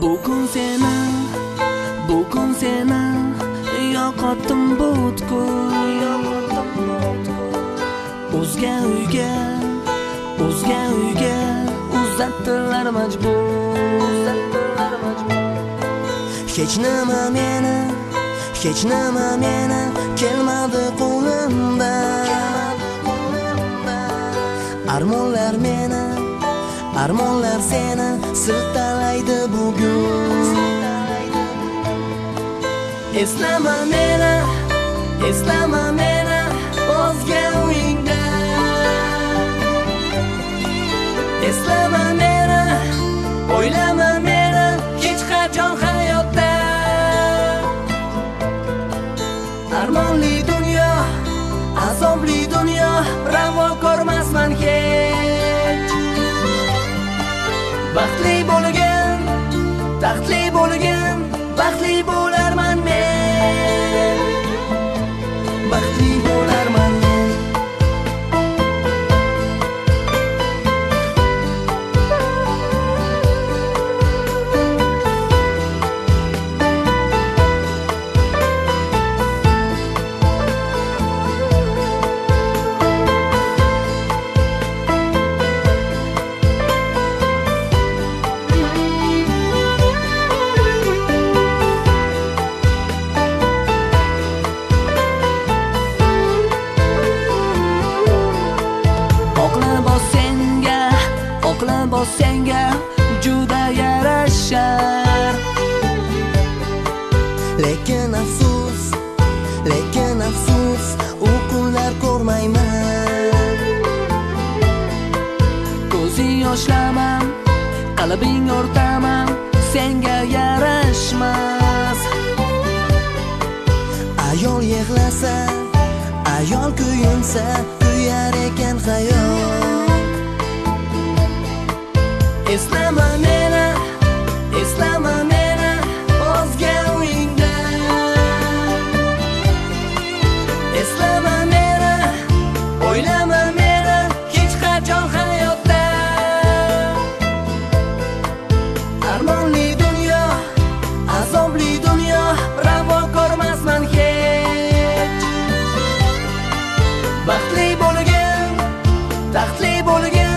bugun seni yo'qotdim butkul. O'zga uyga uzatdilar majbur. Hech nima meni kelmadi qo'limdan. Armonlar seni siltalaydi bugun. Eslama meni o'zga uyingda. Eslama meni, o'ylama meni hech qachon hayotda. Armonli dunyo, azobli dunyo, ravo ko'rmasman hech. Baxtli bo'lgan, taxtli bo'lgan, baxtli bo'larman men. Baxtli bo'larman men. Oqlabos senga juda yarashar. Lekin afsus u kunlar ko'rmayman. Ko'zing yoshlamam, qalbing o'rtamam, senga yarashmas. Ayol yig'lasa, ayol kuyinsa, kuyar ekan hayot. Eslama meni o'zga uyingda. Eslama meni, o'ylama meni hech qachon hayotda. Armonli dunyo, azobli dunyo, ravo ko'rmasman hech. Baxtli bo'lgan, taxtli bo'lgan,